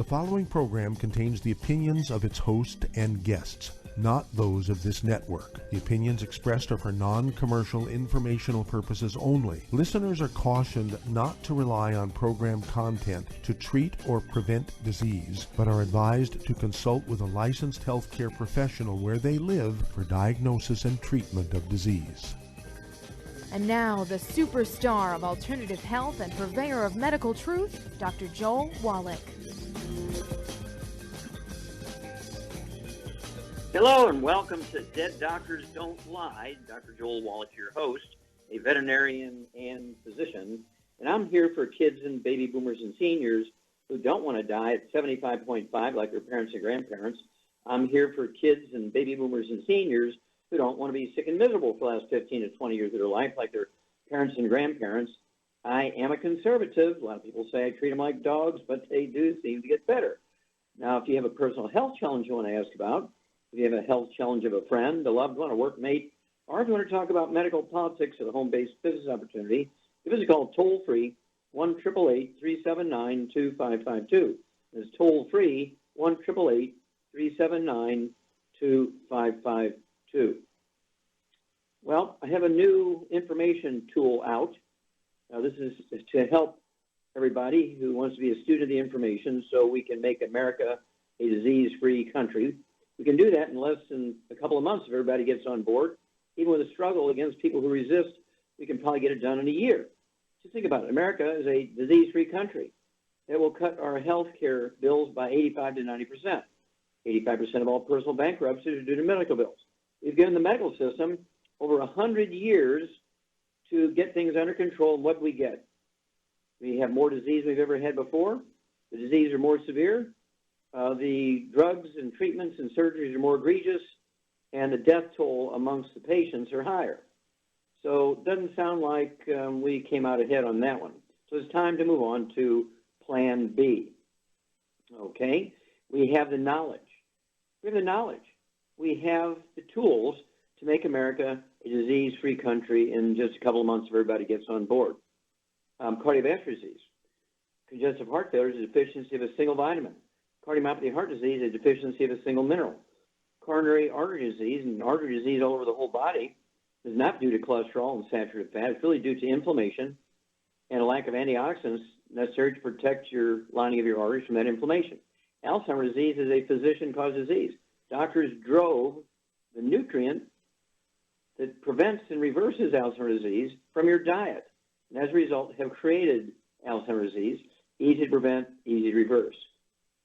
following program contains the opinions of its host and guests, not those of this network. The opinions expressed are for non-commercial informational purposes only. Listeners are cautioned not to rely on program content to treat or prevent disease, but are advised to consult with a licensed healthcare professional where they live for diagnosis and treatment of disease. And now, the superstar of alternative health and purveyor of medical truth, Dr. Joel Wallach. Hello and welcome to Dead Doctors Don't Lie. Dr. Joel Wallach, your host, a veterinarian and physician. And I'm here for kids and baby boomers and seniors who don't want to die at 75.5 like their parents and grandparents. I'm here for kids and baby boomers and seniors who don't want to be sick and miserable for the last 15 to 20 years of their life like their parents and grandparents. I am a conservative. A lot of people say I treat them like dogs, but they do seem to get better. Now, if you have a personal health challenge you want to ask about, if you have a health challenge of a friend, a loved one, a workmate, or if you want to talk about medical politics or the home-based business opportunity, give us a call toll-free, 1-888-379-2552. It's toll-free, 1-888-379-2552. Well, I have a new information tool out. Now, this is to help everybody who wants to be a student of the information so we can make America a disease-free country. We can do that in less than a couple of months if everybody gets on board. Even with a struggle against people who resist, we can probably get it done in a year. Just think about it. America is a disease-free country. It will cut our health care bills by 85 to 90%. 85% of all personal bankruptcies are due to medical bills. We've given the medical system over 100 years to get things under control, and what do we get? We have more disease than we've ever had before. The diseases are more severe. The drugs and treatments and surgeries are more egregious, and the death toll amongst the patients are higher. So it doesn't sound like we came out ahead on that one. So it's time to move on to Plan B. Okay? We have the knowledge. We have the knowledge. We have the tools to make America a disease-free country in just a couple of months if everybody gets on board. Cardiovascular disease. Congestive heart failure is a deficiency of a single vitamin. Cardiomyopathy heart disease is a deficiency of a single mineral. Coronary artery disease and artery disease all over the whole body is not due to cholesterol and saturated fat. It's really due to inflammation and a lack of antioxidants necessary to protect your lining of your arteries from that inflammation. Alzheimer's disease is a physician-caused disease. Doctors drove the nutrient that prevents and reverses Alzheimer's disease from your diet, and as a result have created Alzheimer's disease, easy to prevent, easy to reverse.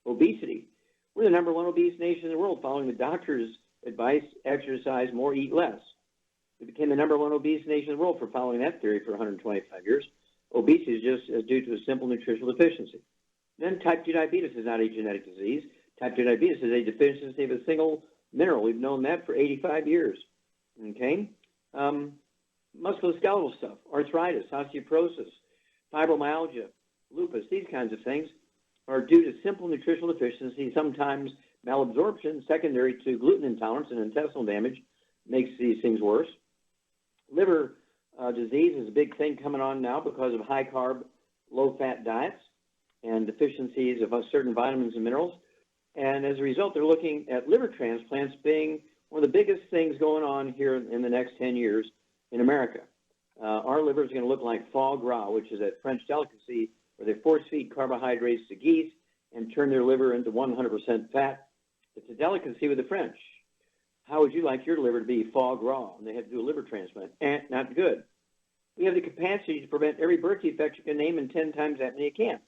Obesity. We're the number one obese nation in the world, following the doctor's advice, exercise more, eat less. We became the number one obese nation in the world for following that theory for 125 years. Obesity is just due to a simple nutritional deficiency. Then type 2 diabetes is not a genetic disease. Type 2 diabetes is a deficiency of a single mineral. We've known that for 85 years. Okay? Musculoskeletal stuff, arthritis, osteoporosis, fibromyalgia, lupus, these kinds of things are due to simple nutritional deficiency, sometimes malabsorption secondary to gluten intolerance and intestinal damage makes these things worse. Liver disease is a big thing coming on now because of high-carb, low-fat diets and deficiencies of certain vitamins and minerals. And as a result, they're looking at liver transplants being one of the biggest things going on here in the next 10 years in America. Our liver is going to look like foie gras, which is a French delicacy where they force-feed carbohydrates to geese and turn their liver into 100% fat. It's a delicacy with the French. How would you like your liver to be foie gras? And they have to do a liver transplant. Not good. We have the capacity to prevent every birth defect you can name and 10 times that many you can.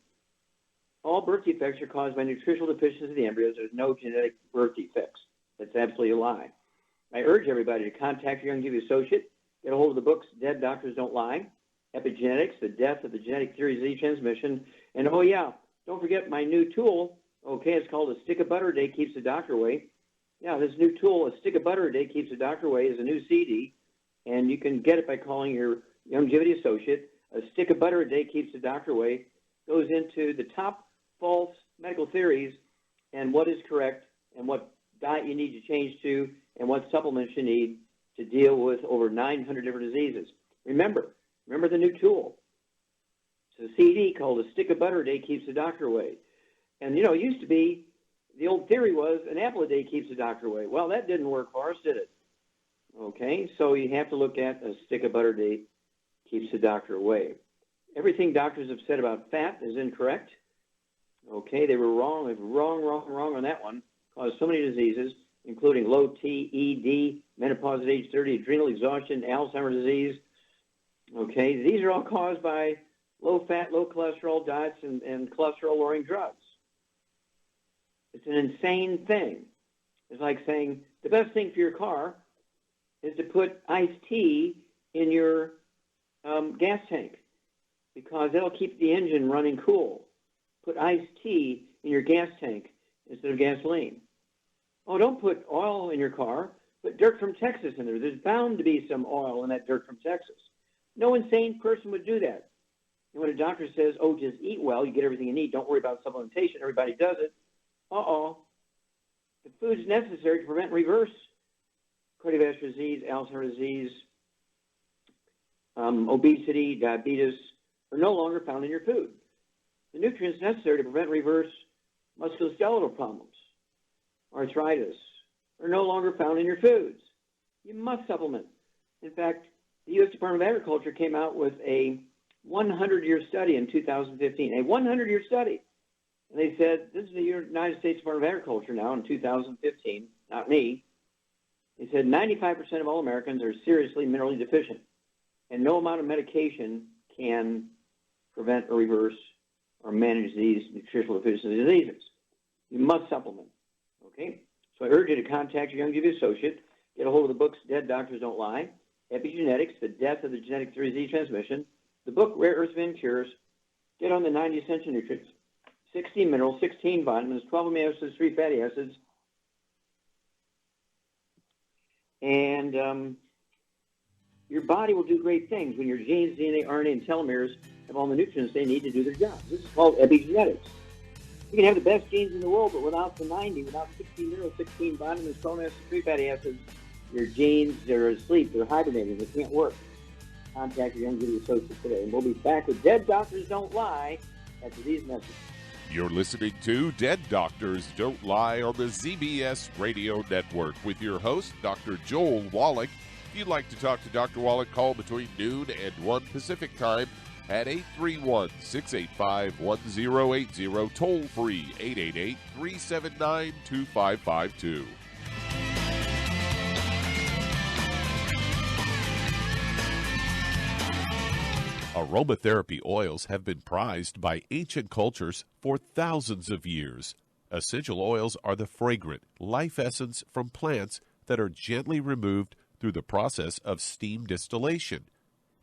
All birth defects are caused by nutritional deficiency of the embryos. There's no genetic birth defects. That's absolutely a lie. I urge everybody to contact your Youngevity associate, get a hold of the books Dead Doctors Don't Lie, Epigenetics, The Death of the Genetic Theory of Disease Transmission, and oh yeah, don't forget my new tool. Okay, it's called A Stick of Butter a Day Keeps the Doctor Away. Yeah, this new tool, A Stick of Butter a Day Keeps the Doctor Away, is a new CD, and you can get it by calling your Youngevity associate. A Stick of Butter a Day Keeps the Doctor Away goes into the top false medical theories and what is correct and what diet you need to change to and what supplements you need to deal with over 900 different diseases. Remember the new tool. It's a CD called A Stick of Butter a Day Keeps the Doctor Away. And, it used to be, the old theory was an apple a day keeps the doctor away. Well, that didn't work for us, did it? Okay, so you have to look at a stick of butter a day keeps the doctor away. Everything doctors have said about fat is incorrect. Okay, they were wrong. They were wrong on that one. Caused so many diseases, including low T, ED, menopause at age 30, adrenal exhaustion, Alzheimer's disease. Okay, these are all caused by low-fat, low-cholesterol diets and cholesterol-lowering drugs. It's an insane thing. It's like saying the best thing for your car is to put iced tea in your gas tank because that'll keep the engine running cool. Put iced tea in your gas tank instead of gasoline. Oh, don't put oil in your car. Put dirt from Texas in there. There's bound to be some oil in that dirt from Texas. No insane person would do that. And when a doctor says, oh, just eat well, you get everything you need, don't worry about supplementation, everybody does it. The food's necessary to prevent and reverse cardiovascular disease, Alzheimer's disease, obesity, diabetes are no longer found in your food. The nutrients necessary to prevent and reverse musculoskeletal problems, arthritis, are no longer found in your foods. You must supplement. In fact, the U.S. Department of Agriculture came out with a 100-year study in 2015, a 100-year study. And they said, this is the United States Department of Agriculture now in 2015, not me. They said 95% of all Americans are seriously minerally deficient, and no amount of medication can prevent or reverse or manage these nutritional deficiency diseases. You must supplement, okay? So I urge you to contact your Youngevity associate, get a hold of the books Dead Doctors Don't Lie, Epigenetics, The Death of the Genetic Disease Transmission, the book Rare Earths and Cures, get on the 90 essential nutrients, 16 minerals, 16 vitamins, 12 amino acids, 3 fatty acids, and your body will do great things when your genes, DNA, RNA, and telomeres have all the nutrients they need to do their jobs. This is called epigenetics. You can have the best genes in the world, but without the 90, without 16 minerals, 16 vitamins, 12 amino acids, 3 fatty acids, your genes, they're asleep, they're hibernating, they can't work. Contact your Youngevity associate today. And we'll be back with Dead Doctors Don't Lie after these messages. You're listening to Dead Doctors Don't Lie on the ZBS Radio Network with your host, Dr. Joel Wallach. If you'd like to talk to Dr. Wallach, call between noon and 1 Pacific Time at 831-685-1080, toll free 888-379-2552. Aromatherapy oils have been prized by ancient cultures for thousands of years. Essential oils are the fragrant life essence from plants that are gently removed through the process of steam distillation.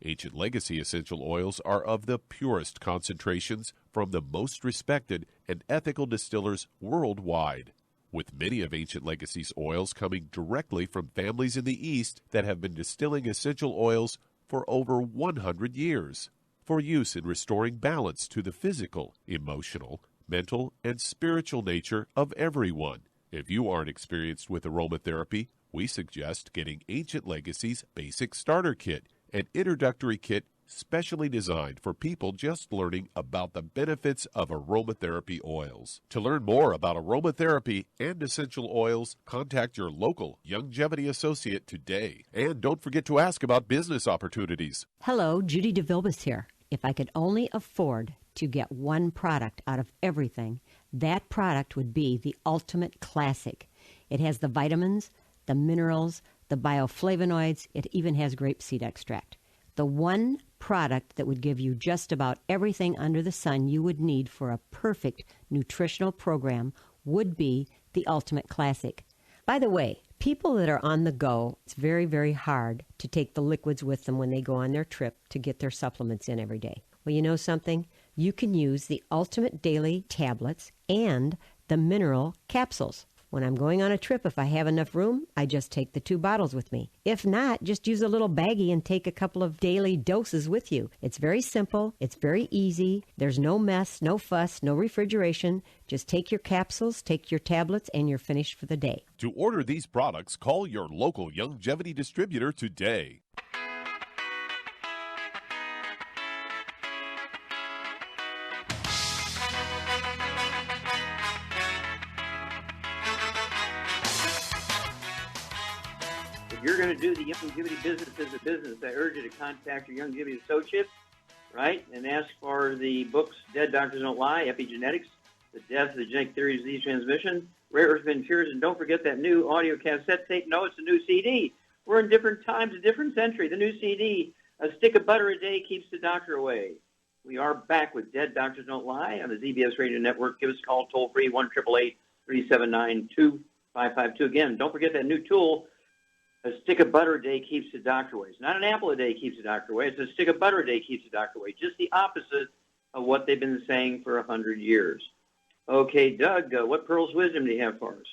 Ancient legacy essential oils are of the purest concentrations from the most respected and ethical distillers worldwide, with many of Ancient Legacy's oils coming directly from families in the East that have been distilling essential oils for over 100 years, for use in restoring balance to the physical, emotional, mental, and spiritual nature of everyone. If you aren't experienced with aromatherapy, we suggest getting Ancient Legacy's Basic Starter Kit, an introductory kit specially designed for people just learning about the benefits of aromatherapy oils. To learn more about aromatherapy and essential oils, contact your local Youngevity associate today. And don't forget to ask about business opportunities. Hello, Judy DeVilbus here. If I could only afford to get one product out of everything, that product would be the Ultimate Classic. It has the vitamins, the minerals, the bioflavonoids. It even has grapeseed extract. The one product that would give you just about everything under the sun you would need for a perfect nutritional program would be the Ultimate Classic. By the way, people that are on the go, it's very, very hard to take the liquids with them when they go on their trip to get their supplements in every day. Well, you know something? You can use the Ultimate Daily tablets and the mineral capsules. When I'm going on a trip, if I have enough room, I just take the 2 bottles with me. If not, just use a little baggie and take a couple of daily doses with you. It's very simple. It's very easy. There's no mess, no fuss, no refrigeration. Just take your capsules, take your tablets, and you're finished for the day. To order these products, call your local Youngevity distributor today. you're going to do the Youngevity business as a business, I urge you to contact your Youngevity associate, right, and ask for the books, Dead Doctors Don't Lie, Epigenetics, The Death of the Genetic Theory of Disease Transmission, Rare Earth Been Cures, and don't forget that new audio cassette tape. No, it's a new CD. We're in different times, a different century. The new CD, A Stick of Butter a Day Keeps the Doctor Away. We are back with Dead Doctors Don't Lie on the ZBS Radio Network. Give us a call toll-free, 1-888-379-2552. Again, don't forget that new tool, A Stick of Butter a Day Keeps the Doctor Away. It's not an apple a day keeps the doctor away. It's a stick of butter a day keeps the doctor away. Just the opposite of what they've been saying for 100 years. Okay, Doug, what pearls of wisdom do you have for us?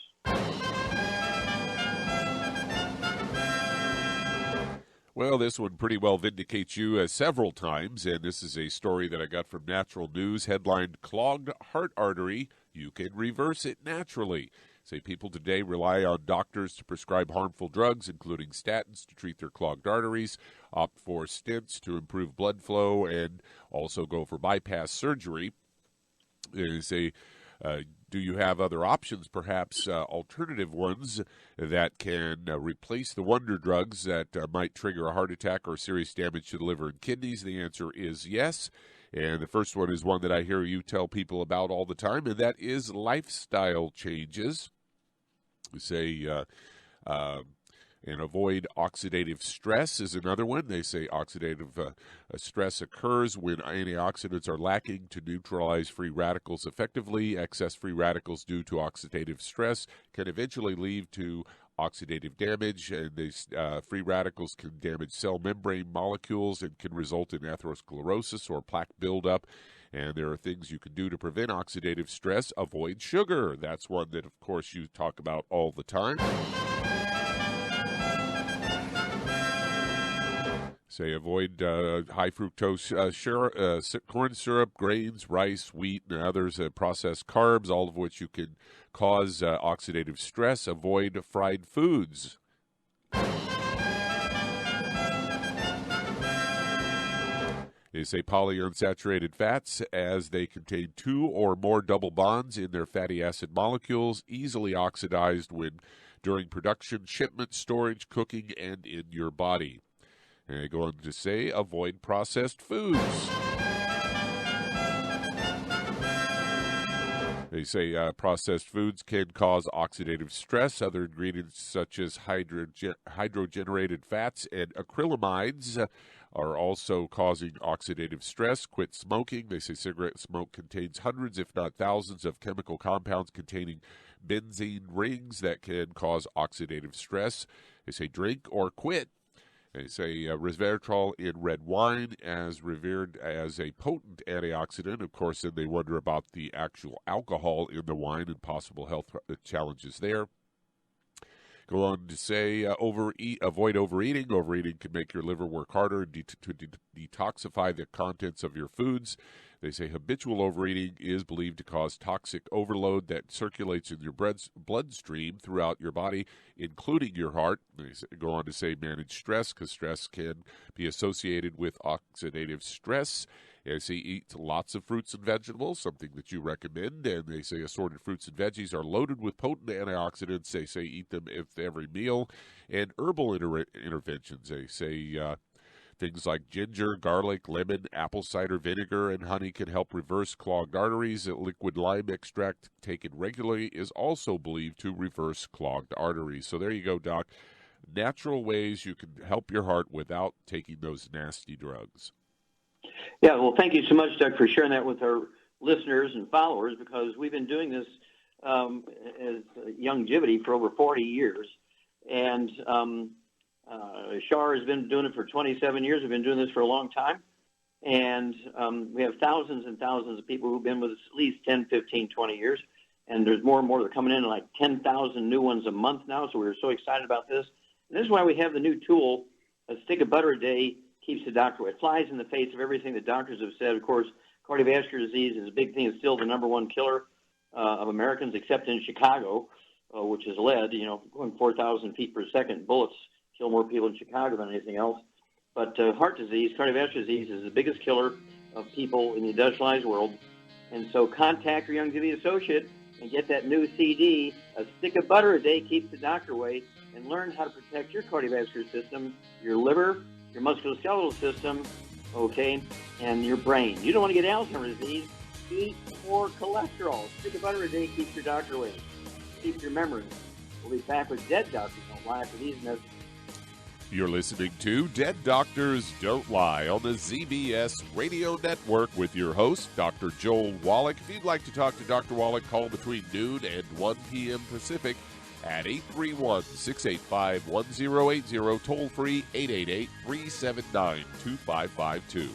Well, this one pretty well vindicates you several times, and this is a story that I got from Natural News, headlined, Clogged Heart Artery, You Can Reverse It Naturally. Say people today rely on doctors to prescribe harmful drugs, including statins, to treat their clogged arteries, opt for stents to improve blood flow, and also go for bypass surgery. They say, do you have other options, perhaps alternative ones that can replace the wonder drugs that might trigger a heart attack or serious damage to the liver and kidneys? The answer is yes. And the first one is one that I hear you tell people about all the time, and that is lifestyle changes. Say, and avoid oxidative stress is another one. They say oxidative stress occurs when antioxidants are lacking to neutralize free radicals effectively. Excess free radicals due to oxidative stress can eventually lead to oxidative damage, and these free radicals can damage cell membrane molecules and can result in atherosclerosis or plaque buildup. And there are things you can do to prevent oxidative stress. Avoid sugar. That's one that, of course, you talk about all the time. Say avoid high fructose corn syrup, grains, rice, wheat, and others, processed carbs, all of which you can cause oxidative stress. Avoid fried foods. They say polyunsaturated fats, as they contain 2 or more double bonds in their fatty acid molecules, easily oxidized during production, shipment, storage, cooking, and in your body. And they go on to say, avoid processed foods. They say processed foods can cause oxidative stress. Other ingredients such as hydrogenated fats and acrylamides are also causing oxidative stress. Quit smoking. They say cigarette smoke contains hundreds, if not thousands, of chemical compounds containing benzene rings that can cause oxidative stress. They say drink or quit. They say resveratrol in red wine, as revered as a potent antioxidant. Of course, then they wonder about the actual alcohol in the wine and possible health challenges there. Go on to say avoid overeating. Overeating can make your liver work harder to detoxify the contents of your foods. They say habitual overeating is believed to cause toxic overload that circulates in your bloodstream throughout your body, including your heart. They go on to say manage stress, because stress can be associated with oxidative stress. They say eat lots of fruits and vegetables, something that you recommend. And they say assorted fruits and veggies are loaded with potent antioxidants. They say eat them with every meal. And herbal interventions, they say things like ginger, garlic, lemon, apple cider vinegar, and honey can help reverse clogged arteries. Liquid lime extract taken regularly is also believed to reverse clogged arteries. So there you go, Doc. Natural ways you can help your heart without taking those nasty drugs. Yeah, well, thank you so much, Doug, for sharing that with our listeners and followers, because we've been doing this as Youngevity for over 40 years. And Shar has been doing it for 27 years. We've been doing this for a long time. And we have thousands and thousands of people who've been with us at least 10, 15, 20 years. And there's more and more that are coming in, like 10,000 new ones a month now. So we're so excited about this. And this is why we have the new tool, A Stick of Butter a Day Keeps the Doctor Away. It flies in the face of everything the doctors have said. Of course, cardiovascular disease is a big thing. It's still the number one killer of Americans, except in Chicago, which is lead, going 4,000 feet per second. Bullets kill more people in Chicago than anything else. But heart disease, cardiovascular disease, is the biggest killer of people in the industrialized world. And so contact your Youngevity associate and get that new CD, A Stick of Butter a Day Keeps the Doctor Away. and learn how to protect your cardiovascular system, your liver, your musculoskeletal system, okay, and your brain. You don't want to get Alzheimer's disease. Eat more cholesterol. Stick of butter a day keeps your doctor away. Keep your memory. We'll be back with Dead Doctors Don't Lie after these messages. You're listening to Dead Doctors Don't Lie on the ZBS Radio Network with your host, Dr. Joel Wallach. If you'd like to talk to Dr. Wallach, call between noon and 1 p.m. Pacific at 831-685-1080, toll free 888-379-2552.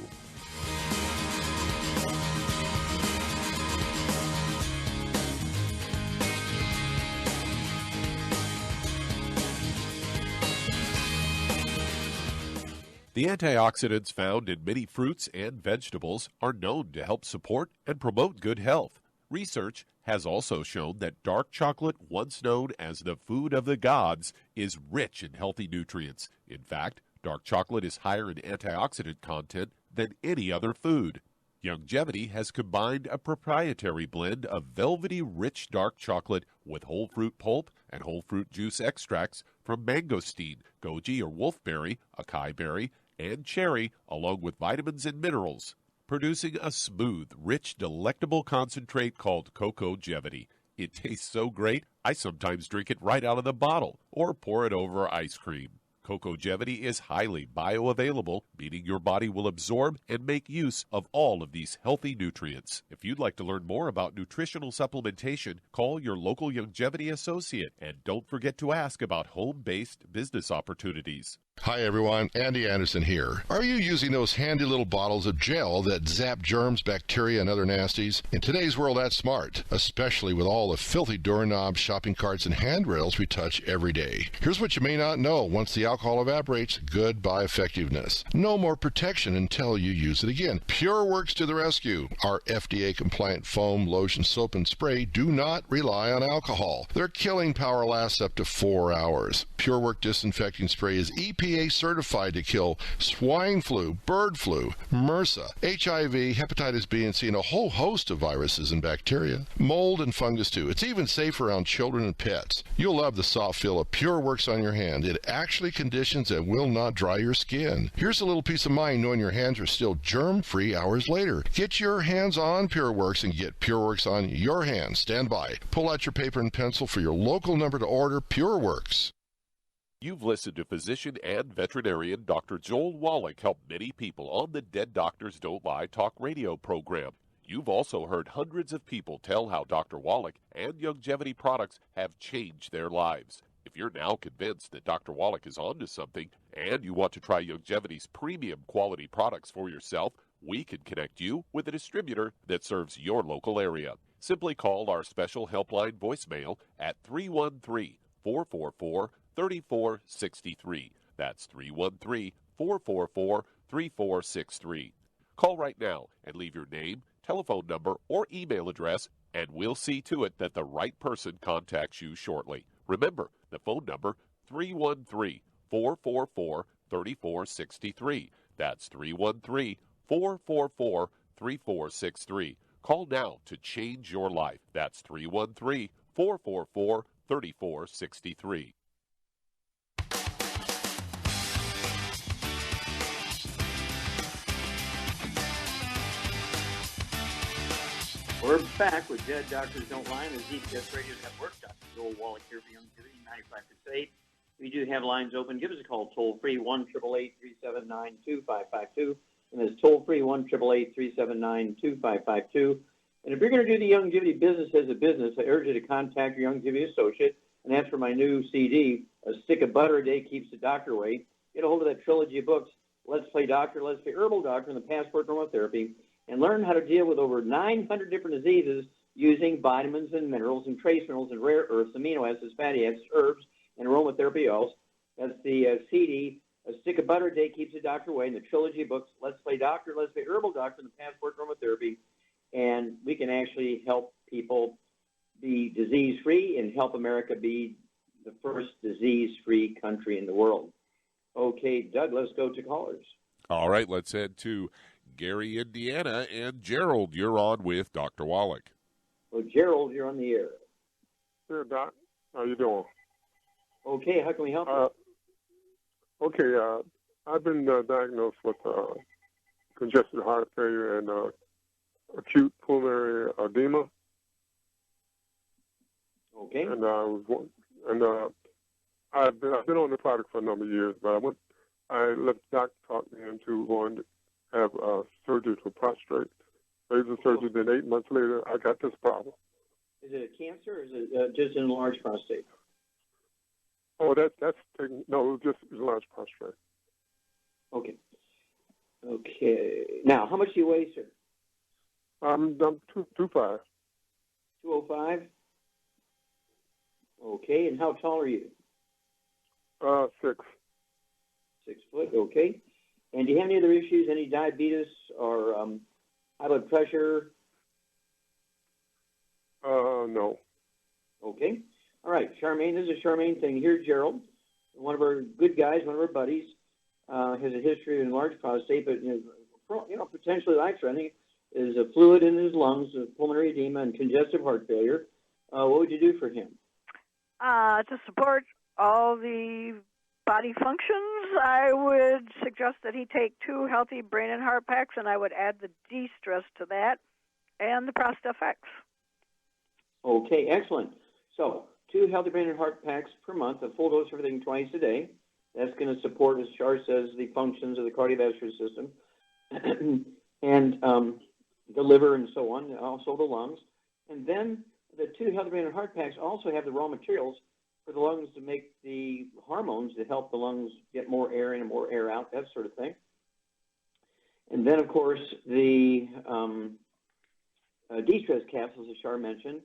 The antioxidants found in many fruits and vegetables are known to help support and promote good health. Research has also shown that dark chocolate, once known as the food of the gods, is rich in healthy nutrients. In fact, dark chocolate is higher in antioxidant content than any other food. Youngevity has combined a proprietary blend of velvety rich dark chocolate with whole fruit pulp and whole fruit juice extracts from mangosteen, goji or wolfberry, acai berry, and cherry, along with vitamins and minerals, producing a smooth, rich, delectable concentrate called Cocogevity. It tastes so great, I sometimes drink it right out of the bottle or pour it over ice cream. Cocogevity is highly bioavailable, meaning your body will absorb and make use of all of these healthy nutrients. If you'd like to learn more about nutritional supplementation, call your local Youngevity associate, and don't forget to ask about home-based business opportunities. Hi everyone, Andy Anderson here. Are you using those handy little bottles of gel that zap germs, bacteria, and other nasties? In today's world, that's smart, especially with all the filthy doorknobs, shopping carts, and handrails we touch every day. Here's what you may not know. Once the alcohol evaporates, goodbye effectiveness. No more protection until you use it again. PureWorks to the rescue. Our FDA-compliant foam, lotion, soap, and spray do not rely on alcohol. Their killing power lasts up to 4 hours. PureWorks disinfecting spray is EPA certified to kill swine flu, bird flu, MRSA, HIV, hepatitis B and C, and a whole host of viruses and bacteria. Mold and fungus too. It's even safe around children and pets. You'll love the soft feel of PureWorks on your hand. It actually conditions and will not dry your skin. Here's a little peace of mind knowing your hands are still germ-free hours later. Get your hands on PureWorks and get PureWorks on your hands. Stand by. Pull out your paper and pencil for your local number to order PureWorks. You've listened to physician and veterinarian Dr. Joel Wallach help many people on the Dead Doctors Don't Lie talk radio program. You've also heard hundreds of people tell how Dr. Wallach and Youngevity products have changed their lives. If you're now convinced that Dr. Wallach is onto something and you want to try Youngevity's premium quality products for yourself, we can connect you with a distributor that serves your local area. Simply call our special helpline voicemail at 313-444-3463. That's 313-444-3463. Call right now and leave your name, telephone number, or email address, and we'll see to it that the right person contacts you shortly. Remember, the phone number, 313-444-3463. That's 313-444-3463. Call now to change your life. That's 313-444-3463. We're back with Dead Doctors Don't Lie on the ZBS Radio Network. Dr. Joel Wallach here for Youngevity, 9568. We do have lines open. Give us a call toll-free, 1-888-379-2552. And it's toll-free, 1-888-379-2552. And if you're going to do the Youngevity business as a business, I urge you to contact your Youngevity associate and ask for my new CD, A Stick of Butter a Day Keeps the Doctor Away. Get a hold of that trilogy of books, Let's Play Doctor, Let's Play Herbal Doctor, and the Passport Aromatherapy, and learn how to deal with over 900 different diseases using vitamins and minerals and trace minerals and rare earths, amino acids, fatty acids, herbs, and aromatherapy oils. That's the CD, A Stick of Butter a Day Keeps the Doctor Away, and the trilogy of books, Let's Play Doctor, Let's Play Herbal Doctor, and the Passport Aromatherapy. And we can actually help people be disease-free and help America be the first disease-free country in the world. Okay, Doug, let's go to callers. All right, let's head to Gary, Indiana, and Gerald, you're on with Dr. Wallach. Well, Gerald, you're on the air. Sure, Doc. How you doing? Okay, how can we help you? Okay, I've been diagnosed with congestive heart failure and acute pulmonary edema. Okay. And I've been on the product for a number of years, but I let the doctor talk me into going to have surgery for prostate. Laser surgery. Then 8 months later, I got this problem. Is it a cancer or is it just an enlarged prostate? Oh, that's taking, no, just enlarged prostate. Okay. Okay. Now, how much do you weigh, sir? I'm 2'5". 205? Okay, and how tall are you? 6. 6 foot, okay. And do you have any other issues, any diabetes or high blood pressure? No. Okay. All right, Charmaine, this is a Charmaine thing. Here's Gerald, one of our good guys, one of our buddies, has a history of enlarged prostate, but potentially life-threatening is a fluid in his lungs, pulmonary edema, and congestive heart failure. What would you do for him? To support all the body functions, I would suggest that he take 2 healthy brain and heart packs, and I would add the de-stress to that and the defects. Okay, excellent. So 2 healthy brain and heart packs per month, a full dose of everything twice a day. That's going to support, as Char says, the functions of the cardiovascular system and the liver and so on, also the lungs. And then the 2 healthy brain and heart packs also have the raw materials for the lungs to make the hormones to help the lungs get more air in and more air out, that sort of thing. And then, of course, the de-stress capsules, as Char mentioned.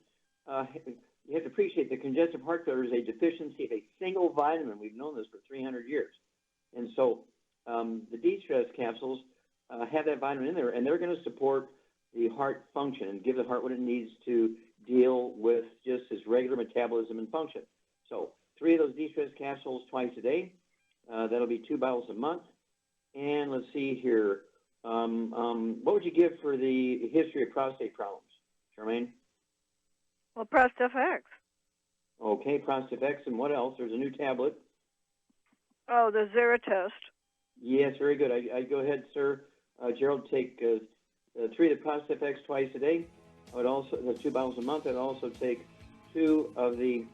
You have to appreciate that congestive heart failure is a deficiency of a single vitamin. We've known this for 300 years. And so the de-stress capsules have that vitamin in there, and they're going to support the heart function and give the heart what it needs to deal with just its regular metabolism and function. So 3 of those de-stress capsules twice a day. That'll be 2 bottles a month. And let's see here. What would you give for the history of prostate problems, Charmaine? Well, defects. Okay, defects, and what else? There's a new tablet. Oh, the Zera test. Yes, very good. I go ahead, sir. Gerald, take 3 of the defects twice a day. I would also, 2 bottles a month. I'd also take 2 of the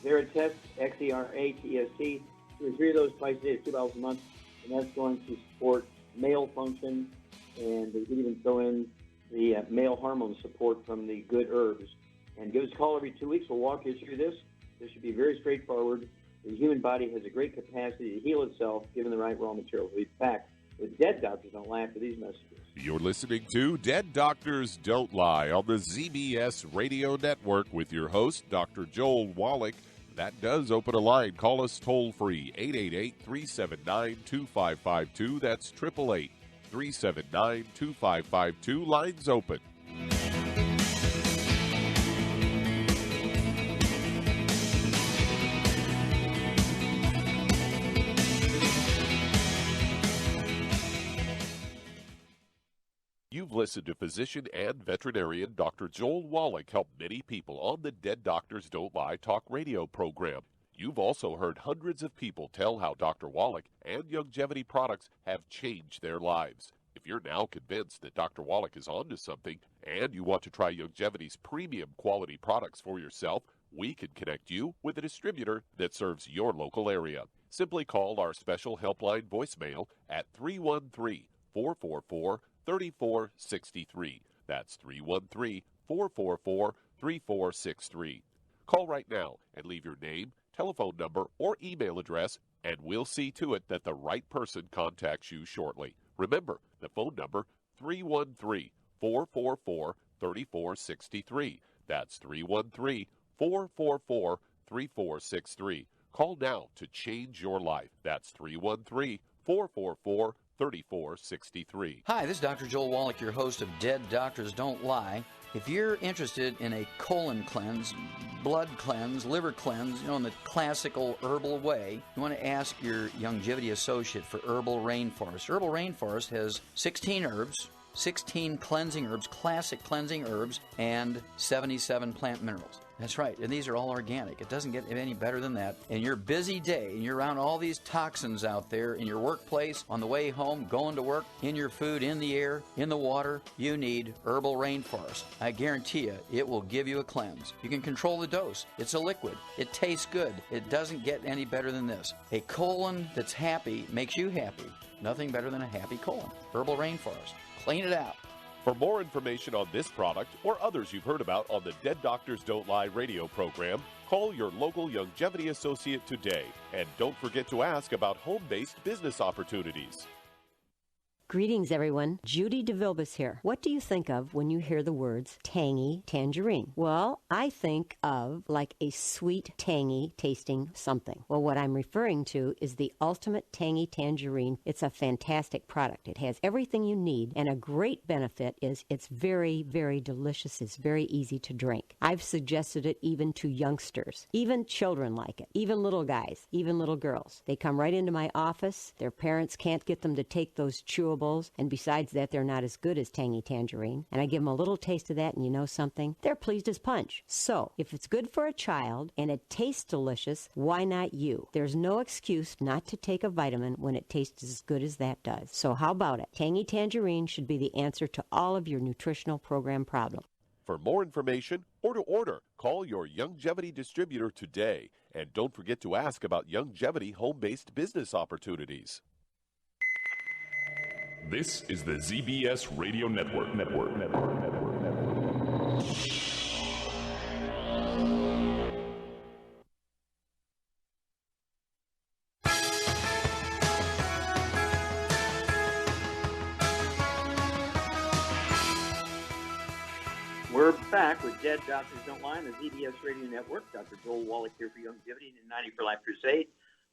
Zera test, XERATEST, 3 of those twice a day, 2 bottles a month, and that's going to support male function, and we can even throw in the male hormone support from the good herbs. And give us a call every 2 weeks. We'll walk you through this. This should be very straightforward. The human body has a great capacity to heal itself given the right raw materials. We'll be back with Dead Doctors Don't Lie after these messages. You're listening to Dead Doctors Don't Lie on the ZBS Radio Network with your host, Dr. Joel Wallach. That does open a line. Call us toll-free, 888-379-2552. That's 888-379-2552. Lines open. You've listened to physician and veterinarian Dr. Joel Wallach help many people on the Dead Doctors Don't Lie talk radio program. You've also heard hundreds of people tell how Dr. Wallach and Youngevity products have changed their lives. If you're now convinced that Dr. Wallach is onto something and you want to try Youngevity's premium quality products for yourself, we can connect you with a distributor that serves your local area. Simply call our special helpline voicemail at 313-444-3463. That's 313-444-3463. Call right now and leave your name, telephone number, or email address, and we'll see to it that the right person contacts you shortly. Remember, the phone number, 313-444-3463. That's 313-444-3463. Call now to change your life. That's 313-444-3463. Hi, this is Dr. Joel Wallach, your host of Dead Doctors Don't Lie. If you're interested in a colon cleanse, blood cleanse, liver cleanse, in the classical herbal way, you want to ask your Youngevity associate for Herbal Rainforest. Herbal Rainforest has 16 herbs, 16 cleansing herbs, classic cleansing herbs, and 77 plant minerals. That's right, and these are all organic. It doesn't get any better than that. In your busy day, and you're around all these toxins out there in your workplace, on the way home, going to work, in your food, in the air, in the water, you need Herbal Rainforest. I guarantee you, it will give you a cleanse. You can control the dose. It's a liquid. It tastes good. It doesn't get any better than this. A colon that's happy makes you happy. Nothing better than a happy colon. Herbal Rainforest. Clean it out. For more information on this product or others you've heard about on the Dead Doctors Don't Lie radio program, call your local Longevity associate today. And don't forget to ask about home-based business opportunities. Greetings, everyone. Judy DeVilbus here. What do you think of when you hear the words tangy tangerine? Well, I think of like a sweet, tangy tasting something. Well, what I'm referring to is the Ultimate Tangy Tangerine. It's a fantastic product. It has everything you need, and a great benefit is it's very, very delicious. It's very easy to drink. I've suggested it even to youngsters. Even children like it. Even little guys. Even little girls. They come right into my office. Their parents can't get them to take those chewables, and besides that, they're not as good as Tangy Tangerine. And I give them a little taste of that, and you know something? They're pleased as punch. So, if it's good for a child and it tastes delicious, why not you? There's no excuse not to take a vitamin when it tastes as good as that does. So how about it? Tangy Tangerine should be the answer to all of your nutritional program problems. For more information or to order, call your Longevity distributor today. And don't forget to ask about Longevity home-based business opportunities. This is the ZBS Radio Network. We're back with Dead Doctors Don't Lie on the ZBS Radio Network. Dr. Joel Wallach here for Longevity and 90 for Life Crusade.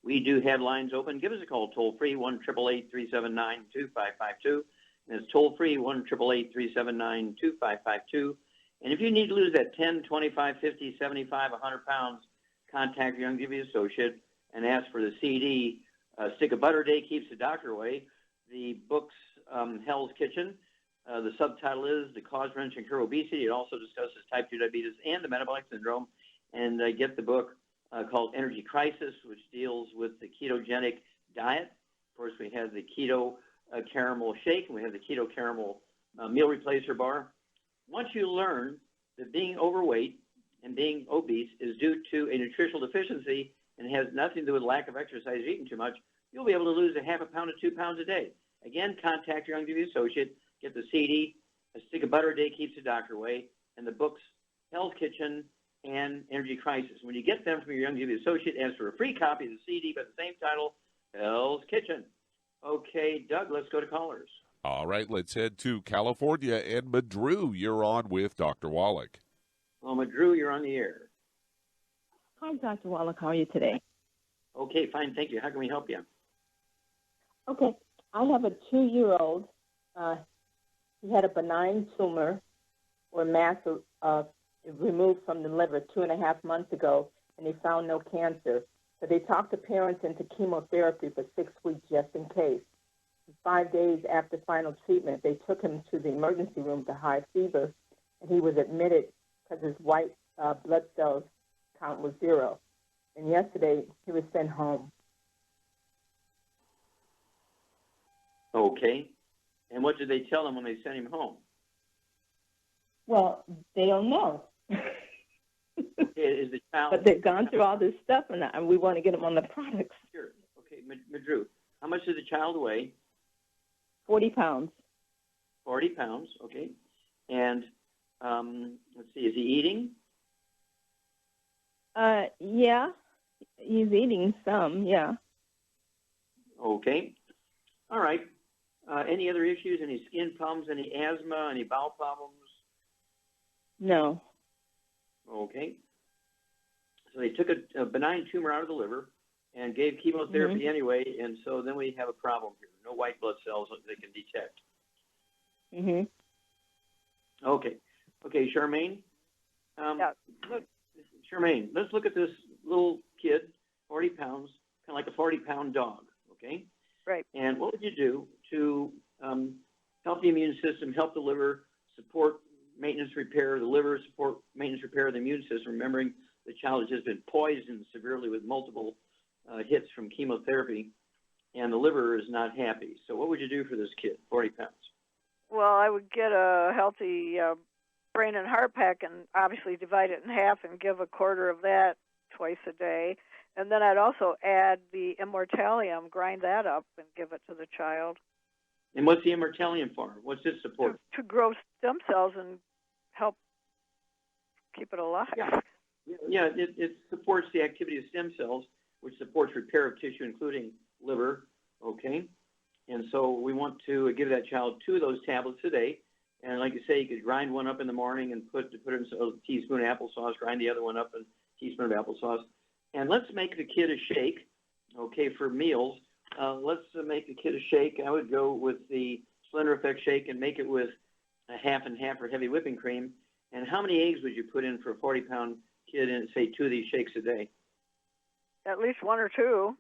We do have lines open. Give us a call toll-free, 1-888-379-2552. And it's toll-free, 1-888-379-2552. And if you need to lose that 10, 25, 50, 75, 100 pounds, contact your Longevity associate and ask for the CD, Stick of Butter a Day Keeps the Doctor Away. The book's Hell's Kitchen. The subtitle is The Cause, Wrench, and Cure Obesity. It also discusses type 2 diabetes and the metabolic syndrome. And get the book called Energy Crisis, which deals with the ketogenic diet. Of course, we have the keto caramel shake, and we have the keto caramel meal replacer bar. Once you learn that being overweight and being obese is due to a nutritional deficiency and has nothing to do with lack of exercise or eating too much, you'll be able to lose a half a pound to 2 pounds a day. Again, contact your Longevity associate, get the CD, A Stick of Butter a Day Keeps the Doctor Away, and the books Hell's Kitchen and Energy Crisis. When you get them from your Longevity associate, ask for a free copy of the CD by the same title, Hell's Kitchen. Okay, Doug, let's go to callers. All right, let's head to California. And Madru, you're on with Dr. Wallach. Well, Madru, you're on the air. Hi, Dr. Wallach. How are you today? Okay, fine, thank you. How can we help you? Okay, I have a 2-year-old. He had a benign tumor or mass removed from the liver 2.5 months ago, and they found no cancer. So they talked the parents into chemotherapy for 6 weeks just in case. 5 days after final treatment, they took him to the emergency room to high fever, and he was admitted because his white blood cells count was 0. And yesterday, he was sent home. Okay. And what did they tell him when they sent him home? Well, they don't know. Is the child... But they've gone through all this stuff, and we want to get them on the products. Sure. Okay, Madru, how much does the child weigh? 40 pounds. 40 pounds, okay. And let's see, is he eating? Yeah, he's eating some, yeah. Okay. All right. Any other issues, any skin problems, any asthma, any bowel problems? No. Okay. So they took a benign tumor out of the liver and gave chemotherapy anyway, and so then we have a problem here. No white blood cells that they can detect. Okay. Okay, Charmaine? Charmaine, let's look at this little kid, 40 pounds, kind of like a 40-pound dog, okay? Right. And what would you do to help the immune system, help the liver, support maintenance repair of the liver, support maintenance repair of the immune system, remembering the child has just been poisoned severely with multiple hits from chemotherapy, and the liver is not happy. So what would you do for this kid, 40 pounds? Well, I would get a healthy brain and heart pack and obviously divide it in half and give a quarter of that twice a day. And then I'd also add the immortalium, grind that up and give it to the child. And what's the immortalium for? What's its support? To grow stem cells and help keep it alive. Yeah, it supports the activity of stem cells, which supports repair of tissue, including liver, okay? And so we want to give that child 2 of those tablets a day. And like you say, you could grind one up in the morning and put in a teaspoon of applesauce, grind the other one up in a teaspoon of applesauce. And let's make the kid a shake, okay, for meals. Let's make the kid a shake. I would go with the Splendor Effect shake and make it with a half and half or heavy whipping cream. And how many eggs would you put in for a 40-pound kid in, say, 2 of these shakes a day? At least 1 or 2.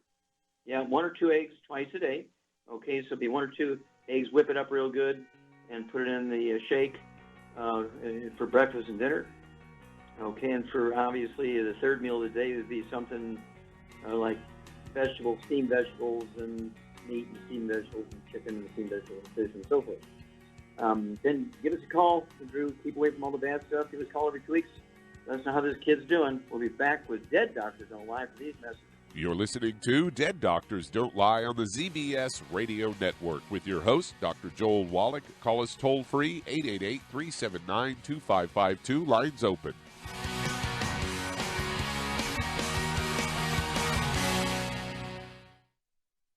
Yeah, 1 or 2 eggs twice a day. Okay, so it'd be 1 or 2 eggs, whip it up real good, and put it in the shake for breakfast and dinner. Okay, and for obviously the third meal of the day would be something like vegetables, steamed vegetables, and meat and steamed vegetables, and chicken and steamed vegetables, and fish, and so forth. Then give us a call, Drew. Keep away from all the bad stuff. Give us a call every 2 weeks. Let us know how this kid's doing. We'll be back with Dead Doctors Don't Lie for these messages. You're listening to Dead Doctors Don't Lie on the ZBS Radio Network with your host, Dr. Joel Wallach. Call us toll-free, 888-379-2552. Lines open.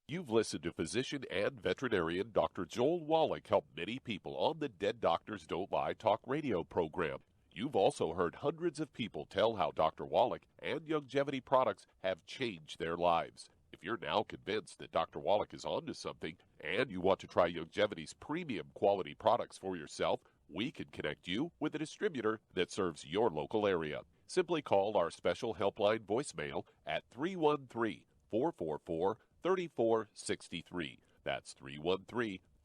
You've listened to physician and veterinarian Dr. Joel Wallach help many people on the Dead Doctors Don't Lie talk radio program. You've also heard hundreds of people tell how Dr. Wallach and Youngevity products have changed their lives. If you're now convinced that Dr. Wallach is onto something and you want to try Youngevity's premium quality products for yourself, we can connect you with a distributor that serves your local area. Simply call our special helpline voicemail at 313-444-3463. That's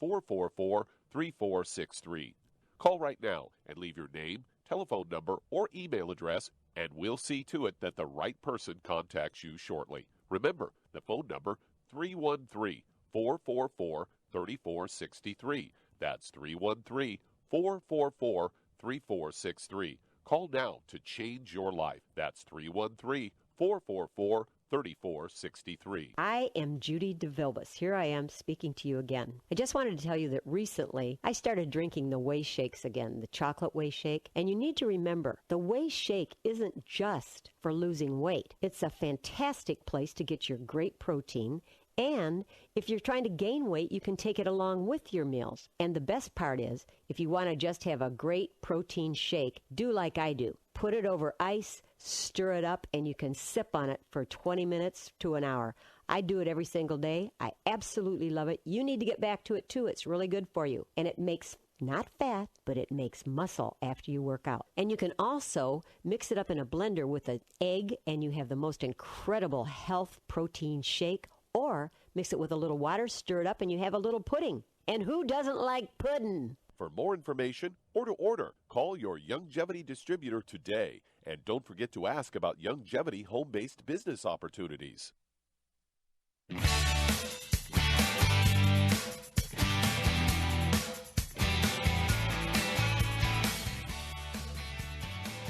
313-444-3463. Call right now and leave your name, telephone number, or email address, and we'll see to it that the right person contacts you shortly. Remember, the phone number, 313-444-3463. That's 313-444-3463. Call now to change your life. That's 313-444-3463. I am Judy DeVilbus. Here I am speaking to you again. I just wanted to tell you that recently I started drinking the Whey Shakes again, the chocolate Whey Shake. And you need to remember, the Whey Shake isn't just for losing weight. It's a fantastic place to get your great protein. And if you're trying to gain weight, you can take it along with your meals. And the best part is, if you want to just have a great protein shake, do like I do. Put it over ice, stir it up, and you can sip on it for 20 minutes to an hour. I do it every single day. I absolutely love it. You need to get back to it, too. It's really good for you. And it makes not fat, but it makes muscle after you work out. And you can also mix it up in a blender with an egg, and you have the most incredible health protein shake. Or mix it with a little water, stir it up, and you have a little pudding. And who doesn't like pudding? For more information or to order, call your Youngevity distributor today. And don't forget to ask about Youngevity home-based business opportunities.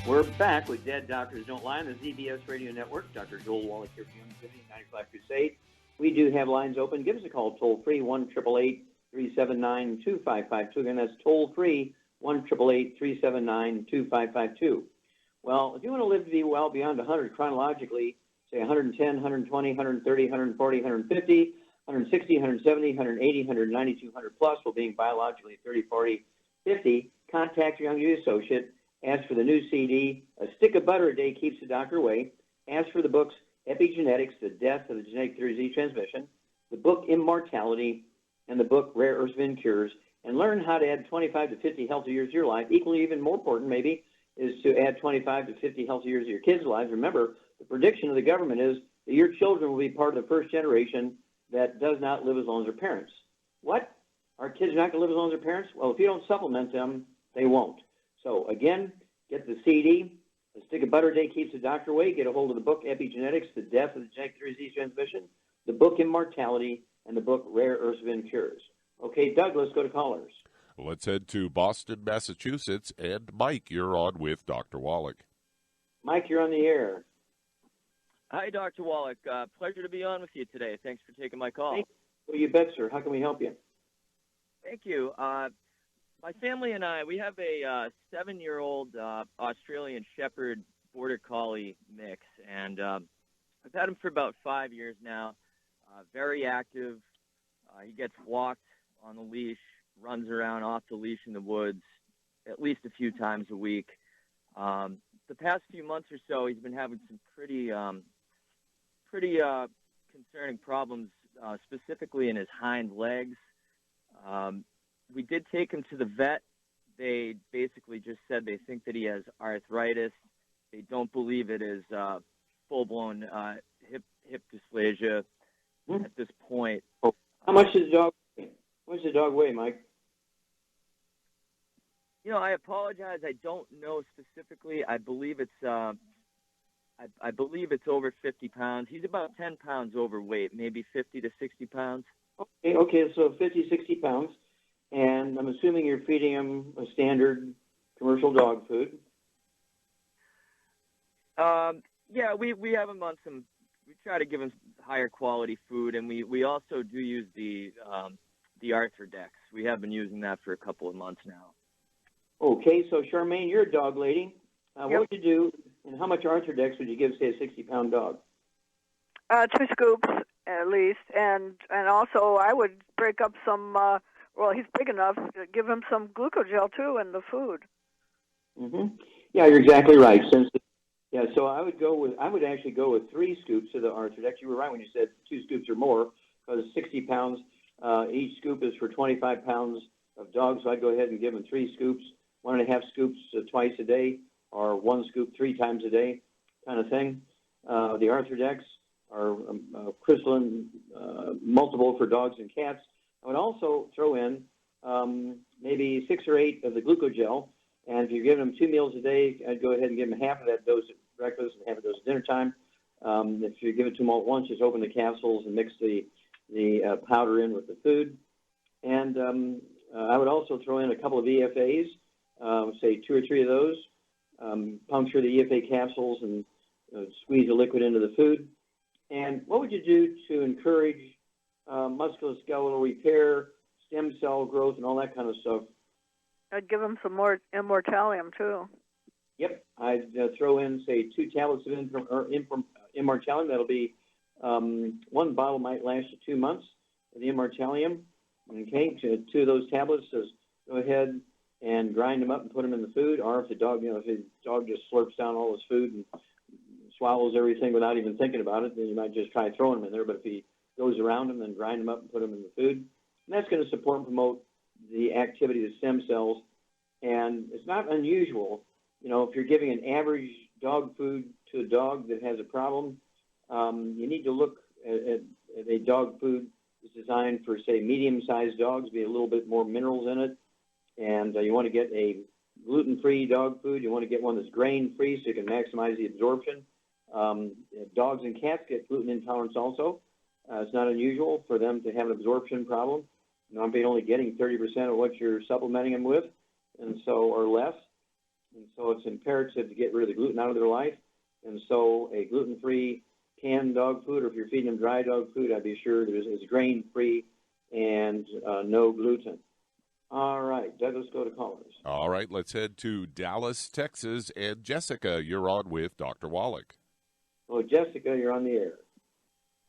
We're back with Dead Doctors Don't Lie on the ZBS Radio Network. Dr. Joel Wallach here for Youngevity 95 Crusade. We do have lines open. Give us a call toll-free, 1-888-379-2552. Again, that's toll-free, 1-888-379-2552. Well, if you want to live to be well beyond 100 chronologically, say 110, 120, 130, 140, 150, 160, 170, 180, 190, 200 plus, while being biologically 30, 40, 50, contact your Youngevity associate. Ask for the new CD, A Stick of Butter a Day Keeps the Doctor Away. Ask for the books, Epigenetics, The Death of the Genetic Theory of Disease Transmission, the book Immortality, and the book Rare Earths and Cures, and learn how to add 25 to 50 healthy years to your life. Equally, even more important maybe, is to add 25 to 50 healthy years to your kids' lives. Remember, the prediction of the government is that your children will be part of the first generation that does not live as long as their parents. What? Our kids are not going to live as long as their parents? Well, if you don't supplement them, they won't. So again, get the CD. A Stick of Butter a Day Keeps the Doctor Away. Get a hold of the book Epigenetics, The Death of the Genetic Disease Transmission, the book Immortality, and the book Rare Earths of Cures. Okay, Doug, let's go to callers. Let's head to Boston, Massachusetts, and Mike, you're on with Dr. Wallach. Mike, you're on the air. Hi, Dr. Wallach. Pleasure to be on with you today. Thanks for taking my call. Well, you bet, sir. How can we help you? Thank you. My family and I, we have a 7-year-old Australian Shepherd Border Collie mix, and I've had him for about 5 years now. Very active. He gets walked on the leash, runs around off the leash in the woods at least a few times a week. The past few months or so, he's been having some pretty concerning problems, specifically in his hind legs. We did take him to the vet. They basically just said they think that he has arthritis. They don't believe it is full-blown hip dysplasia at this point. How much does the dog weigh? What does the dog weigh, Mike? You know, I apologize. I don't know specifically. I believe it's I believe it's over 50 pounds. He's about 10 pounds overweight, maybe 50 to 60 pounds. Okay, so 50, 60 pounds. And I'm assuming you're feeding him a standard commercial dog food. Yeah, we have him on some. We try to give him higher quality food, and we also do use the Arthrodex. We have been using that for a couple of months now. Okay, so Charmaine, you're a dog lady. Yep. What would you do, and how much Arthrodex would you give, say, a 60-pound dog? 2 scoops at least, and also I would break up some. Well, he's big enough to give him some glucogel too in the food. Mm-hmm. Yeah, you're exactly right. So I would actually go with 3 scoops of the Arthrodex. You were right when you said 2 scoops or more, because 60 pounds. Each scoop is for 25 pounds of dog, so I'd go ahead and give him 3 scoops, 1.5 scoops twice a day, or 1 scoop 3 times a day, kind of thing. The Arthrodex are crystalline, multiple for dogs and cats. I would also throw in maybe 6 or 8 of the glucogel, and if you're giving them 2 meals a day, I'd go ahead and give them half of that dose at breakfast and half a dose at dinner time. If you give it to them all at once, just open the capsules and mix the powder in with the food. And I would also throw in a couple of EFAs, say 2 or 3 of those, puncture the EFA capsules and squeeze the liquid into the food. And what would you do to encourage musculoskeletal repair, stem cell growth, and all that kind of stuff? I'd give him some more immortalium too. Yep, I'd throw in, say, 2 tablets of immortalium. That'll be 1 bottle might last you 2 months of the immortalium. Okay, 2 of those tablets, just go ahead and grind them up and put them in the food. Or if the dog, if the dog just slurps down all his food and swallows everything without even thinking about it, then you might just try throwing them in there. But if he goes around them, then grind them up and put them in the food. And that's going to support and promote the activity of the stem cells. And it's not unusual, if you're giving an average dog food to a dog that has a problem, you need to look at a dog food that's designed for, say, medium-sized dogs, be a little bit more minerals in it. And you want to get a gluten-free dog food. You want to get one that's grain-free so you can maximize the absorption. Dogs and cats get gluten intolerance also. It's not unusual for them to have an absorption problem. I'm only getting 30% of what you're supplementing them with, or less. And so it's imperative to get rid of the gluten out of their life. And so a gluten-free canned dog food, or if you're feeding them dry dog food, I'd be sure that it's grain-free and no gluten. All right, Doug, let's go to callers. All right, let's head to Dallas, Texas. And Jessica, you're on with Dr. Wallach. Well, Jessica, you're on the air.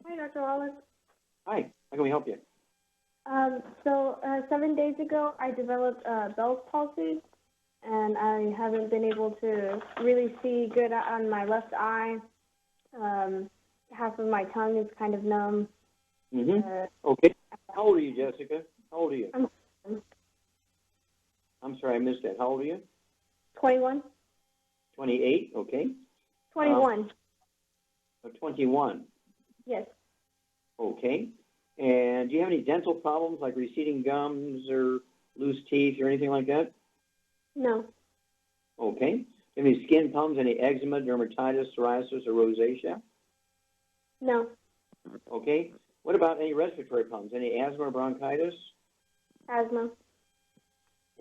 Hi, Dr. Wallach. Hi, how can we help you? 7 days ago, I developed Bell's palsy, and I haven't been able to really see good on my left eye. Half of my tongue is kind of numb. Mm-hmm. Okay. How old are you, Jessica? How old are you? I'm sorry, I missed that. How old are you? 21. 28, okay. 21. 21. Yes. Okay. And do you have any dental problems like receding gums or loose teeth or anything like that? No. Okay. Any skin problems, any eczema, dermatitis, psoriasis, or rosacea? No. Okay. What about any respiratory problems? Any asthma or bronchitis? Asthma.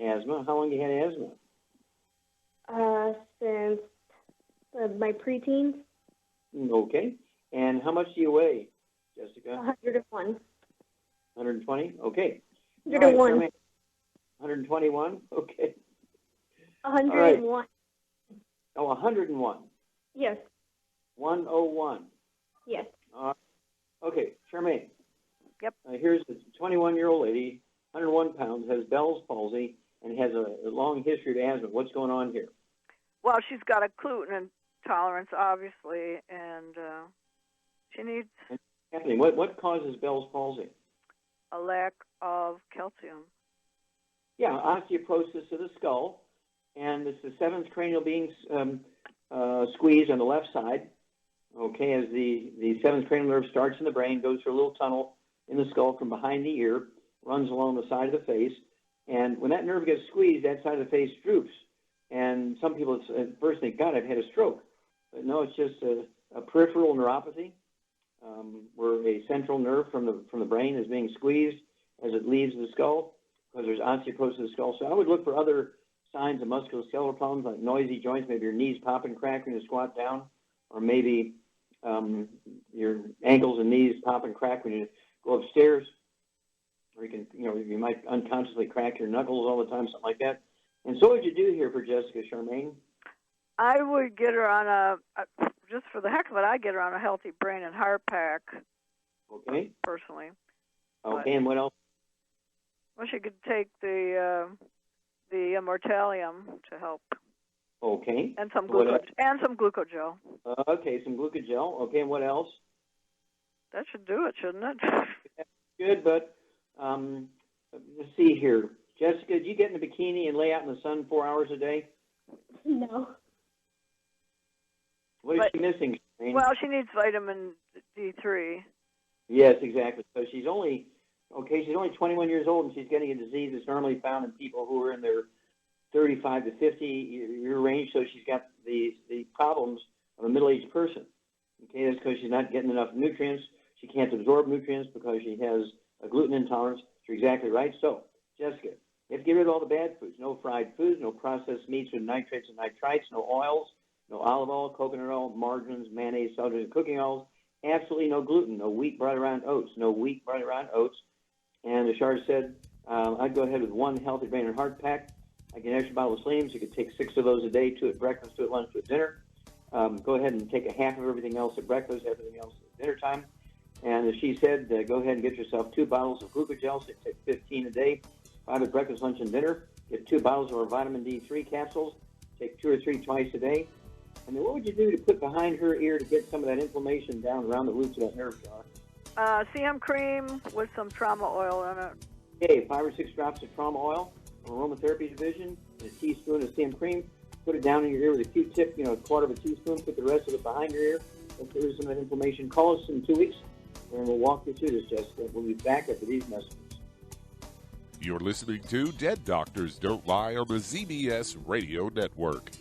Asthma. How long have you had asthma? Since my preteens. Okay. And how much do you weigh, Jessica? 101. 120? Okay. 101. All right, 121? Okay. 101. Right. Oh, 101. Yes. 101. Yes. Okay, Charmaine. Yep. Here's the 21-year-old lady, 101 pounds, has Bell's palsy, and has a long history of asthma. What's going on here? Well, she's got a gluten intolerance, obviously, and she needs Kathleen, what causes Bell's palsy? a lack of calcium. Yeah, osteoporosis of the skull, and it's the seventh cranial being squeezed on the left side. Okay, as the seventh cranial nerve starts in the brain, goes through a little tunnel in the skull from behind the ear, runs along the side of the face, and when that nerve gets squeezed, that side of the face droops. And some people at first think, God, I've had a stroke. But no, it's just a peripheral neuropathy, where a central nerve from the brain is being squeezed as it leaves the skull, because there's osteoporosis of the skull. So I would look for other signs of musculoskeletal problems, like noisy joints, maybe your knees pop and crack when you squat down, or maybe your ankles and knees pop and crack when you go upstairs, or you might unconsciously crack your knuckles all the time, something like that. And so what would you do here for Jessica, Charmaine? I would get her on just for the heck of it, I'd get her on a healthy brain and heart pack. Okay. Personally. Okay, and what else? Well, she could take the Immortalium to help. Okay. And some glucogel. Okay, some glucogel. Okay, and what else? That should do it, shouldn't it? Good, but let's see here. Jessica, do you get in a bikini and lay out in the sun 4 hours a day? No. What is she missing, Shane? Well, she needs vitamin D3. Yes, exactly. So she's only 21 years old, and she's getting a disease that's normally found in people who are in their 35 to 50 year range. So she's got the problems of a middle-aged person. Okay, that's because she's not getting enough nutrients. She can't absorb nutrients because she has a gluten intolerance. You're exactly right. So, Jessica, you have to get rid of all the bad foods. No fried foods, no processed meats with nitrates and nitrites, no oils, no olive oil, coconut oil, margarines, mayonnaise, sodium, cooking oils. Absolutely no gluten, no wheat, brought around oats, And as Shar said, I'd go ahead with one healthy brain and heart pack. I get an extra bottle of Slims. You could take 6 of those a day, 2 at breakfast, 2 at lunch, 2 at dinner. Go ahead and take a half of everything else at breakfast, everything else at dinner time. And as she said, go ahead and get yourself 2 bottles of glucogel, so take 15 a day, 5 at breakfast, lunch, and dinner. Get 2 bottles of our vitamin D3 capsules. Take 2 or 3 twice a day. And then what would you do to put behind her ear to get some of that inflammation down around the roots of that nerve, Jar? CM cream with some trauma oil in it. Okay, 5 or 6 drops of trauma oil from aromatherapy division, and a teaspoon of CM cream. Put it down in your ear with a Q-tip, a quarter of a teaspoon. Put the rest of it behind your ear. If there is some of that inflammation, call us in 2 weeks, and we'll walk you through this, Jessica. We'll be back after these messages. You're listening to Dead Doctors Don't Lie on the ZBS Radio Network.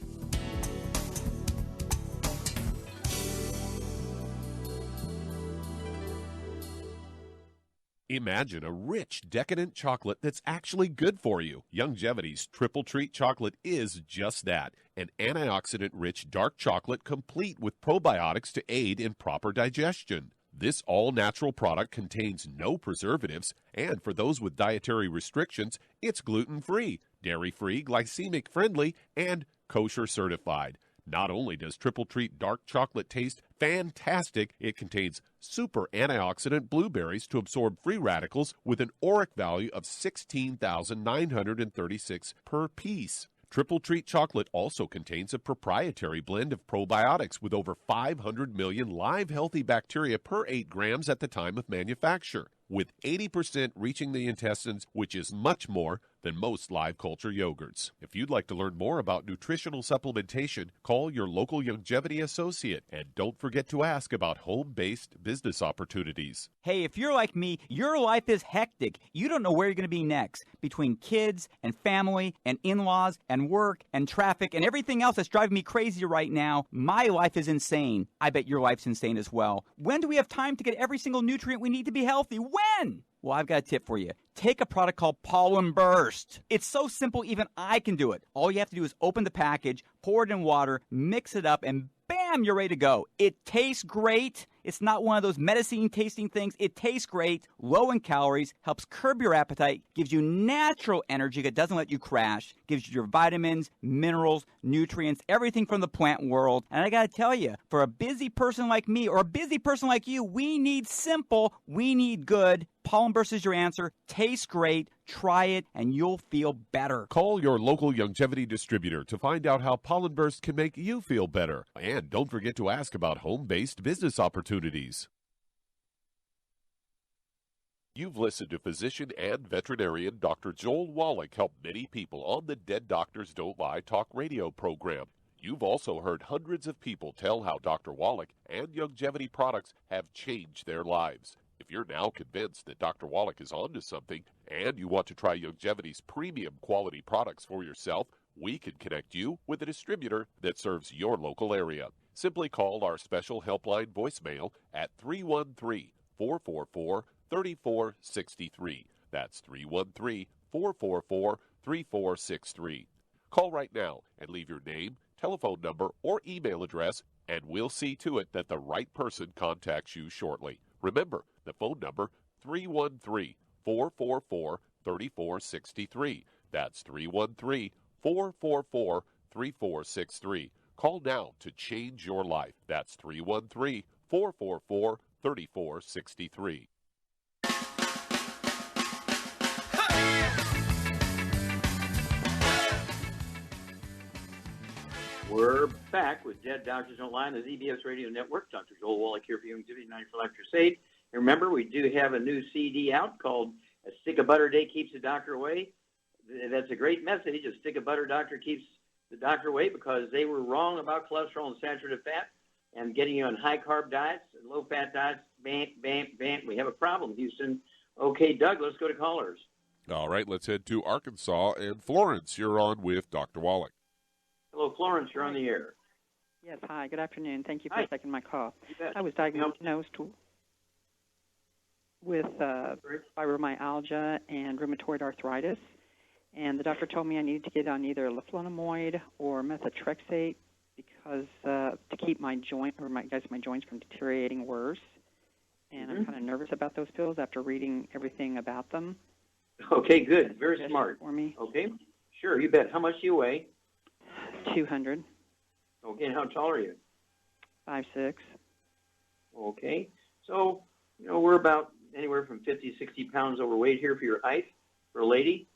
Imagine a rich, decadent chocolate that's actually good for you. Longevity's Triple Treat chocolate is just that, an antioxidant-rich dark chocolate complete with probiotics to aid in proper digestion. This all-natural product contains no preservatives, and for those with dietary restrictions, it's gluten-free, dairy-free, glycemic-friendly, and kosher certified. Not only does Triple Treat dark chocolate taste fantastic, it contains super antioxidant blueberries to absorb free radicals with an ORAC value of 16,936 per piece. Triple Treat chocolate also contains a proprietary blend of probiotics with over 500 million live healthy bacteria per 8 grams at the time of manufacture. With 80% reaching the intestines, which is much more, than most live culture yogurts. If you'd like to learn more about nutritional supplementation, call your local longevity associate, and don't forget to ask about home-based business opportunities. Hey, if you're like me, your life is hectic. You don't know where you're going to be next. Between kids and family and in-laws and work and traffic and everything else that's driving me crazy right now, my life is insane. I bet your life's insane as well. When do we have time to get every single nutrient we need to be healthy? When? Well, I've got a tip for you. Take a product called Pollen Burst. It's so simple, even I can do it. All you have to do is open the package, pour it in water, mix it up, and bam, you're ready to go. It tastes great. It's not one of those medicine-tasting things. It tastes great, low in calories, helps curb your appetite, gives you natural energy that doesn't let you crash, gives you your vitamins, minerals, nutrients, everything from the plant world. And I got to tell you, for a busy person like me or a busy person like you, we need simple, we need good. Pollen Burst is your answer. Tastes great. Try it, and you'll feel better. Call your local longevity distributor to find out how Pollen Burst can make you feel better. And don't forget to ask about home-based business opportunities. You've listened to physician and veterinarian Dr. Joel Wallach help many people on the Dead Doctors Don't Lie talk radio program. You've also heard hundreds of people tell how Dr. Wallach and longevity products have changed their lives. If you're now convinced that Dr. Wallach is onto something and you want to try Longevity's premium quality products for yourself, we can connect you with a distributor that serves your local area. Simply call our special helpline voicemail at 313-444-3463. That's 313-444-3463. Call right now and leave your name, telephone number, or email address, and we'll see to it that the right person contacts you shortly. Remember, the phone number, 313-444-3463. That's 313-444-3463. Call now to change your life. That's 313-444-3463. We're back with Dead Doctors Don't Lie on the ZBS Radio Network. Dr. Joel Wallach here for you on Activity 90 for Life Crusade. And remember, we do have a new CD out called A Stick of Butter a Day Keeps the Doctor Away. That's a great message. A stick of butter doctor keeps the doctor away because they were wrong about cholesterol and saturated fat and getting you on high-carb diets and low-fat diets. Bam, bam, bam. We have a problem, Houston. Okay, Doug, let's go to callers. All right, let's head to Arkansas. And Florence, you're on with Dr. Wallach. Hello, Florence. You're on the air. Yes, hi. Good afternoon. Thank you for taking my call. I was diagnosed with fibromyalgia and rheumatoid arthritis, and the doctor told me I needed to get on either leflunomide or methotrexate because to keep my joints from deteriorating worse. And I'm kind of nervous about those pills after reading everything about them. Okay, good. Very smart. For me. Okay, sure. You bet. How much do you weigh? 200. Okay, and how tall are you? 5'6". Okay, so, we're about anywhere from 50, 60 pounds overweight here for your height, for a lady,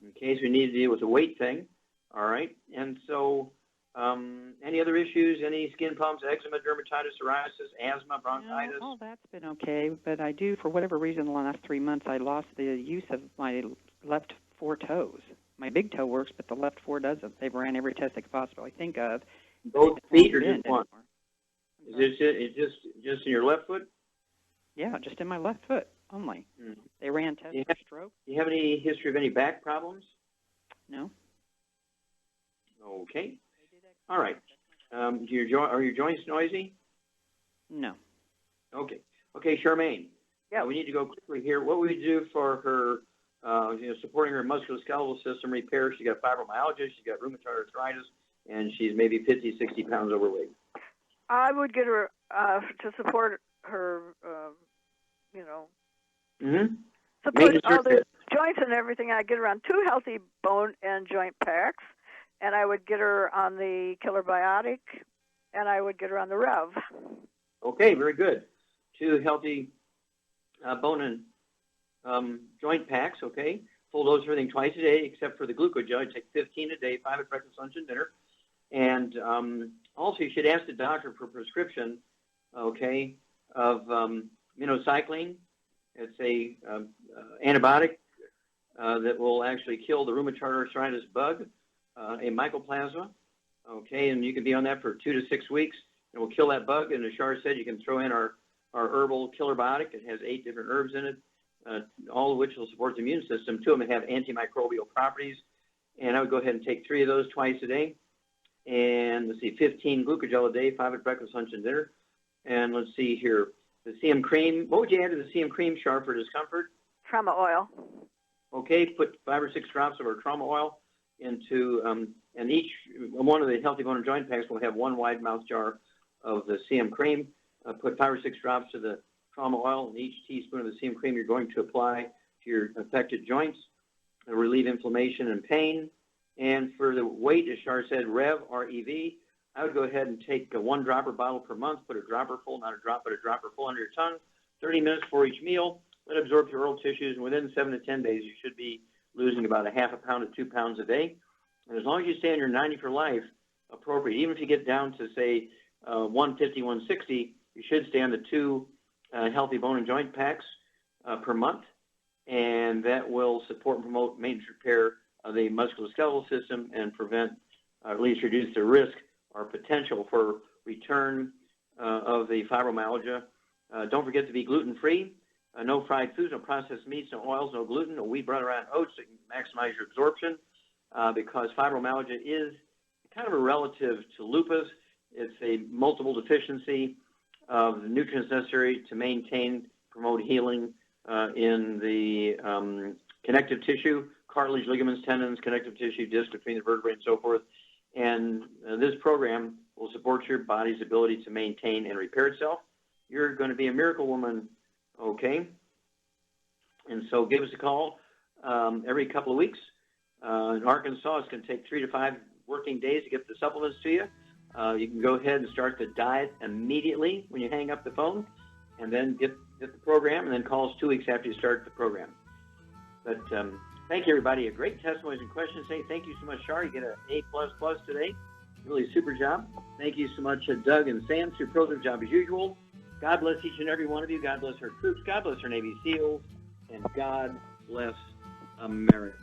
in case we need to deal with the weight thing. All right, and so any other issues, any skin problems, eczema, dermatitis, psoriasis, asthma, bronchitis? All that's been okay, but I do, for whatever reason, the last 3 months, I lost the use of my left 4 toes. My big toe works, but the left 4 doesn't. They've ran every test they could possibly think of. Both feet or just one? Is it just in your left foot? Yeah, just in my left foot only. They ran tests for stroke. Do you have any history of any back problems? No. Okay. All right. Are your joints noisy? No. Okay. Okay, Charmaine. Yeah, we need to go quickly here. What would we do for her, supporting her musculoskeletal system repair? She's got fibromyalgia, she's got rheumatoid arthritis, and she's maybe 50, 60 pounds overweight. I would get her to support her, support all the joints and everything. I'd get her on 2 healthy bone and joint packs, and I would get her on the Killer Biotic, and I would get her on the Rev. Okay, very good. 2 healthy bone and joint packs, okay? Full dose of everything twice a day, except for the glucogel. I take 15 a day, 5 at breakfast, lunch, and dinner. And also, you should ask the doctor for a prescription, okay, of minocycline. It's a antibiotic that will actually kill the rheumatoid arthritis bug, a mycoplasma. Okay, and you can be on that for 2 to 6 weeks. It will kill that bug. And as Shar said, you can throw in our herbal killer biotic. It has 8 different herbs in it, all of which will support the immune system. 2 of them have antimicrobial properties. And I would go ahead and take 3 of those twice a day. And let's see, 15 glucogel a day, 5 at breakfast, lunch, and dinner. And let's see here, the CM cream. What would you add to the CM cream, Shar, for discomfort? Trauma oil. Okay, put 5 or 6 drops of our trauma oil into, and each one of the Healthy Bone and Joint packs will have 1 wide mouth jar of the CM cream. Put 5 or 6 drops of the trauma oil in each teaspoon of the CM cream you're going to apply to your affected joints. It'll relieve inflammation and pain. And for the weight, as Shar said, REV, R-E-V, I would go ahead and take a 1 dropper bottle per month, put a dropper full, not a drop, but a dropper full under your tongue, 30 minutes before each meal, let it absorb through oral tissues, and within 7 to 10 days, you should be losing about a half a pound to 2 pounds a day. And as long as you stay on your 90 for life, appropriate, even if you get down to, say, 150, 160, you should stay on the 2 Healthy Bone and Joint packs per month, and that will support and promote maintenance repair of the musculoskeletal system and prevent, or at least reduce the risk or potential for return of the fibromyalgia. Don't forget to be gluten-free. No fried foods, no processed meats, no oils, no gluten, no wheat, butter, and oats that can maximize your absorption because fibromyalgia is kind of a relative to lupus. It's a multiple deficiency of the nutrients necessary to maintain, promote healing in the connective tissue, cartilage, ligaments, tendons, connective tissue, disc between the vertebrae, and so forth. And this program will support your body's ability to maintain and repair itself. You're going to be a miracle woman, okay? And so give us a call every couple of weeks. In Arkansas, it's going to take 3 to 5 working days to get the supplements to you. You can go ahead and start the diet immediately when you hang up the phone, and then get the program, and then call us 2 weeks after you start the program. But thank you, everybody. A great testimonies and questions. Thank you so much, Shar. You get an A++ today. Really super job. Thank you so much, Doug and Sam. Superlative job as usual. God bless each and every one of you. God bless our troops. God bless our Navy SEALs. And God bless America.